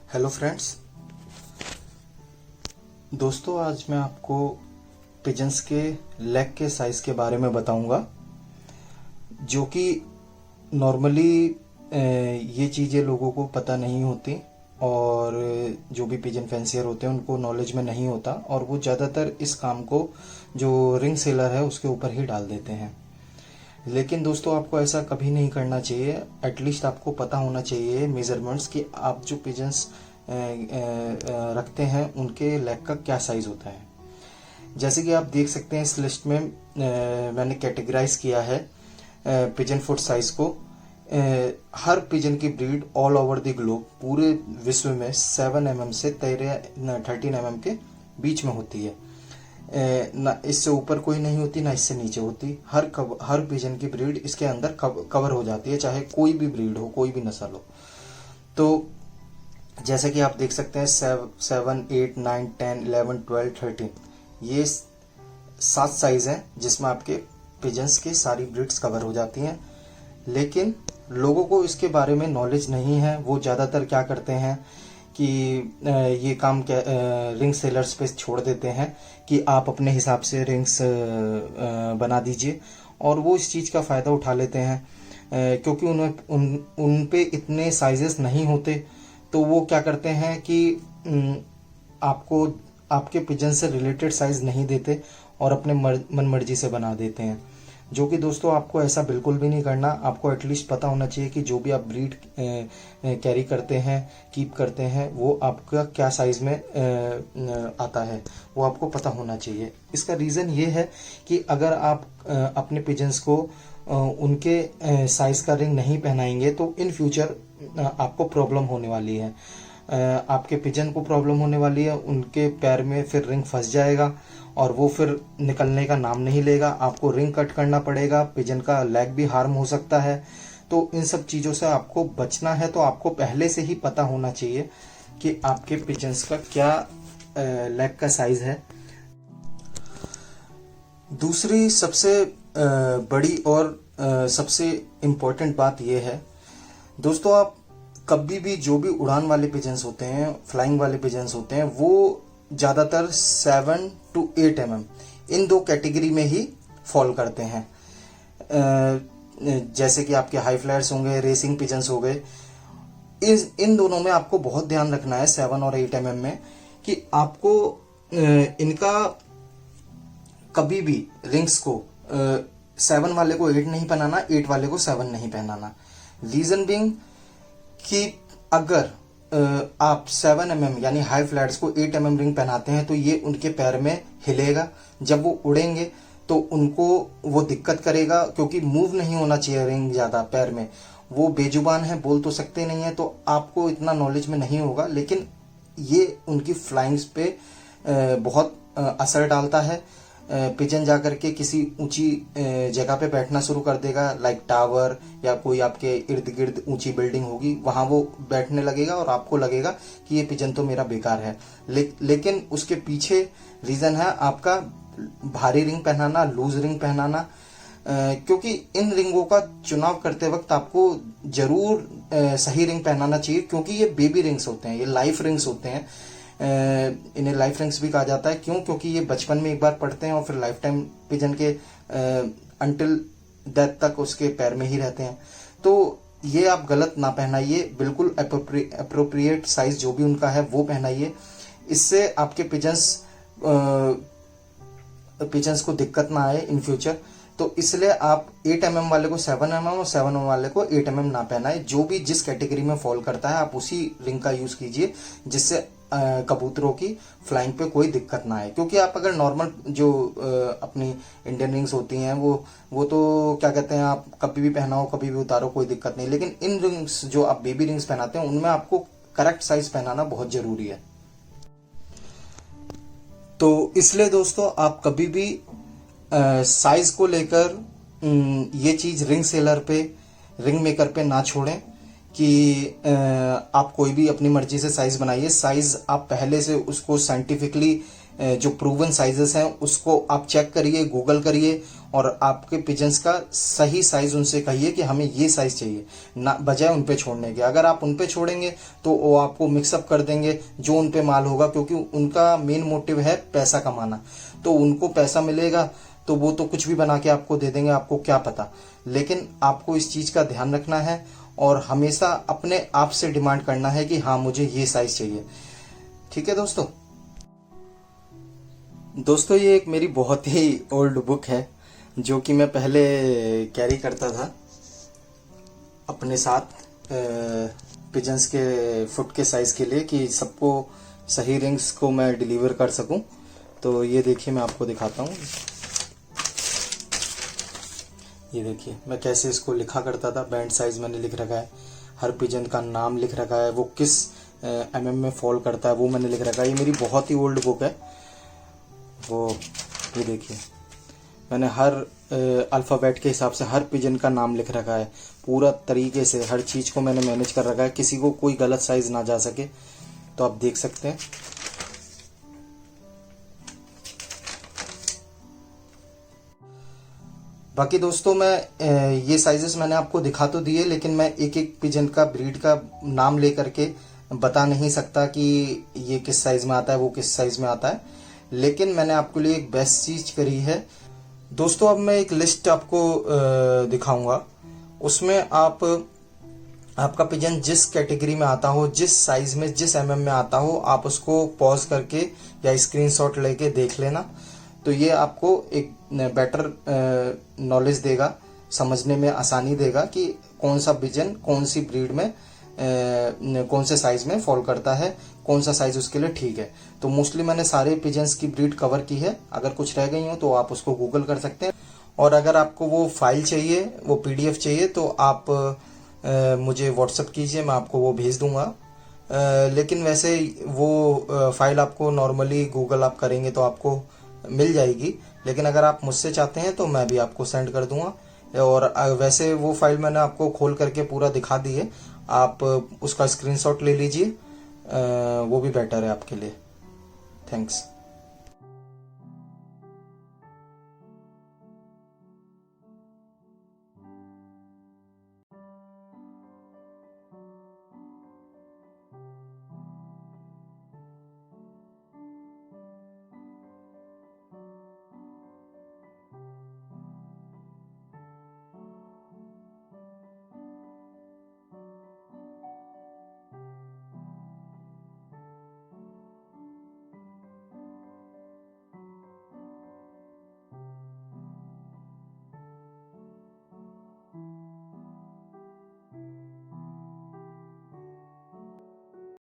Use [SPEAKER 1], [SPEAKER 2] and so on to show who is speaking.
[SPEAKER 1] Hello friends दोस्तों, आज मैं आपको पिजन्स के लेग के साइज़ के बारे में बताऊंगा, जो कि नॉर्मली ये चीज़ें लोगों को पता नहीं होती और जो भी पिजन फैंसियर होते हैं उनको नॉलेज में नहीं होता और वो ज़्यादातर इस काम को जो रिंग सेलर है उसके ऊपर ही डाल देते हैं। लेकिन दोस्तों, आपको ऐसा कभी नहीं करना चाहिए। एटलीस्ट आपको पता होना चाहिए मेजरमेंट्स कि आप जो पिजन्स रखते हैं उनके लेग का क्या साइज़ होता है। जैसे कि आप देख सकते हैं इस लिस्ट में मैंने कैटेगराइज किया है पिजन फुट साइज को। हर पिजन की breed all over the globe पूरे विश्व में 7 mm से 13 mm के बीच में होती है। ना इससे ऊपर कोई नहीं होती, ना इससे नीचे होती। हर पिजन की ब्रीड इसके अंदर कवर हो जाती है, चाहे कोई भी ब्रीड हो, कोई भी नस्ल हो। तो जैसे कि आप देख सकते हैं 7, 8, 9, 10, 11, 12, 13 ये 7 साइज हैं जिसमें आपके पिजन्स की सारी ब्रीड्स कवर हो जाती हैं। लेकिन लोगों को इसके बारे में नॉलेज नहीं है। वो ज़्यादातर क्या करते हैं कि ये काम रिंग सेलर्स पे छोड़ देते हैं कि आप अपने हिसाब से रिंग्स बना दीजिए, और वो इस चीज़ का फ़ायदा उठा लेते हैं क्योंकि उन पे इतने साइजेस नहीं होते। तो वो क्या करते हैं कि आपको आपके पिजन से रिलेटेड साइज नहीं देते और अपने मन मर्जी से बना देते हैं, जो कि दोस्तों आपको ऐसा बिल्कुल भी नहीं करना। आपको एटलीस्ट पता होना चाहिए कि जो भी आप ब्रीड कैरी करते हैं, कीप करते हैं, वो आपका क्या साइज में आता है, वो आपको पता होना चाहिए। इसका रीज़न ये है कि अगर आप अपने पिजन्स को उनके साइज का रिंग नहीं पहनाएंगे तो इन फ्यूचर आपको प्रॉब्लम होने वाली है। आपके पिजन को प्रॉब्लम होने वाली है, उनके पैर में फिर रिंग फंस जाएगा और वो फिर निकलने का नाम नहीं लेगा। आपको रिंग कट करना पड़ेगा, पिजन का लेग भी हार्म हो सकता है। तो इन सब चीज़ों से आपको बचना है, तो आपको पहले से ही पता होना चाहिए कि आपके पिजन्स का क्या लेग का साइज है। दूसरी सबसे बड़ी और सबसे इम्पोर्टेंट बात यह है दोस्तों, आप कभी भी जो भी उड़ान वाले पिजन्स होते हैं, फ्लाइंग वाले पिजन्स होते हैं, वो ज़्यादातर 7 to 8 mm इन दो कैटेगरी में ही फॉल करते हैं। जैसे कि आपके हाई फ्लायर्स होंगे, रेसिंग पिजन्स हो गए, इन दोनों में आपको बहुत ध्यान रखना है 7 और 8 mm में कि आपको इनका कभी भी रिंग्स को 7 वाले को 8 नहीं पहनाना, 8 वाले को 7 नहीं पहनाना। रीजन बीइंग कि अगर आप 7 mm यानी हाई फ्लैट्स को 8 mm रिंग पहनाते हैं तो ये उनके पैर में हिलेगा। जब वो उड़ेंगे तो उनको वो दिक्कत करेगा, क्योंकि मूव नहीं होना चाहिए रिंग ज़्यादा पैर में। वो बेजुबान है, बोल तो सकते नहीं है, तो आपको इतना नॉलेज में नहीं होगा, लेकिन ये उनकी फ्लाइंग्स पे बहुत असर डालता है। पिजन जा करके किसी ऊंची जगह पे बैठना शुरू कर देगा, लाइक टावर या कोई आपके इर्द गिर्द ऊंची बिल्डिंग होगी, वहां वो बैठने लगेगा और आपको लगेगा कि ये पिजन तो मेरा बेकार है। लेकिन उसके पीछे रीजन है आपका भारी रिंग पहनाना, लूज रिंग पहनाना। क्योंकि इन रिंगों का चुनाव करते वक्त आपको जरूर सही रिंग पहनाना चाहिए, क्योंकि ये बेबी रिंग्स होते हैं, ये लाइफ रिंग्स होते हैं। इन्हें लाइफ रिंग्स भी कहा जाता है। क्यों? क्योंकि ये बचपन में एक बार पड़ते हैं और फिर लाइफ टाइम पिजन के अंटिल डेथ तक उसके पैर में ही रहते हैं। तो ये आप गलत ना पहनाइए, बिल्कुल अप्रोप्रिएट साइज जो भी उनका है वो पहनाइए। इससे आपके पिजन्स को दिक्कत ना आए इन फ्यूचर। तो इसलिए आप 8 mm वाले को 7 mm और 7 mm वाले को 8 mm ना पहनाए। जो भी जिस कैटेगरी में फॉल करता है आप उसी रिंग का यूज कीजिए, जिससे कबूतरों की फ्लाइंग पे कोई दिक्कत ना आए। क्योंकि आप अगर नॉर्मल जो अपनी इंडियन रिंग्स होती हैं वो तो क्या कहते हैं, आप कभी भी पहनाओ, कभी भी उतारो, कोई दिक्कत नहीं। लेकिन इन रिंग्स जो आप बेबी रिंग्स पहनाते हैं उनमें आपको करेक्ट साइज पहनाना बहुत जरूरी है। तो इसलिए दोस्तों, आप कभी भी साइज को लेकर ये चीज रिंग सेलर पे, रिंग मेकर पे ना छोड़ें कि आप कोई भी अपनी मर्जी से साइज बनाइए। साइज आप पहले से उसको साइंटिफिकली जो प्रूवन साइजेस हैं उसको आप चेक करिए, गूगल करिए और आपके पिजन्स का सही साइज उनसे कहिए कि हमें ये साइज चाहिए, ना बजाय उन पे छोड़ने के। अगर आप उन पे छोड़ेंगे तो वो आपको मिक्सअप कर देंगे जो उन पे माल होगा, क्योंकि उनका मेन मोटिव है पैसा कमाना। तो उनको पैसा मिलेगा तो वो तो कुछ भी बना के आपको दे देंगे, आपको क्या पता। लेकिन आपको इस चीज का ध्यान रखना है और हमेशा अपने आप से डिमांड करना है कि हाँ मुझे ये साइज चाहिए। ठीक है दोस्तों। दोस्तों ये एक मेरी बहुत ही ओल्ड बुक है जो कि मैं पहले कैरी करता था अपने साथ पिजन्स के फुट के साइज के लिए, कि सबको सही रिंग्स को मैं डिलीवर कर सकूं। तो ये देखिए मैं आपको दिखाता हूँ। ये देखिए मैं कैसे इसको लिखा करता था। बैंड साइज मैंने लिख रखा है, हर पिजन का नाम लिख रखा है, वो किस mm में फॉल करता है वो मैंने लिख रखा है। ये मेरी बहुत ही ओल्ड बुक है। वो ये देखिए मैंने हर अल्फ़ाबेट के हिसाब से हर पिजन का नाम लिख रखा है, पूरा तरीके से हर चीज़ को मैंने मैनेज कर रखा है, किसी को कोई गलत साइज ना जा सके। तो आप देख सकते हैं। बाकी दोस्तों मैं ये साइजेस मैंने आपको दिखा तो दिए, लेकिन मैं एक एक पिजन का ब्रीड का नाम लेकर के बता नहीं सकता कि ये किस साइज में आता है वो किस साइज में आता है। लेकिन मैंने आपके लिए एक बेस्ट चीज करी है दोस्तों। अब मैं एक लिस्ट आपको दिखाऊंगा, उसमें आपका पिजन जिस कैटेगरी में आता हो, जिस साइज में, जिस mm में आता हो, आप उसको पॉज करके या स्क्रीनशॉट लेके देख लेना। तो ये आपको एक बेटर नॉलेज देगा, समझने में आसानी देगा कि कौन सा पिजन कौन सी ब्रीड में कौन से साइज में फॉल करता है, कौन सा साइज उसके लिए ठीक है। तो मोस्टली मैंने सारे पिजन्स की ब्रीड कवर की है। अगर कुछ रह गई हो तो आप उसको गूगल कर सकते हैं। और अगर आपको वो फाइल चाहिए, वो PDF चाहिए, तो आप मुझे व्हाट्सअप कीजिए, मैं आपको वो भेज दूंगा। लेकिन वैसे वो फाइल आपको नॉर्मली गूगल आप करेंगे तो आपको मिल जाएगी। लेकिन अगर आप मुझसे चाहते हैं तो मैं भी आपको सेंड कर दूंगा। और वैसे वो फाइल मैंने आपको खोल करके पूरा दिखा दी है, आप उसका स्क्रीनशॉट ले लीजिए, वो भी बेटर है आपके लिए। थैंक्स।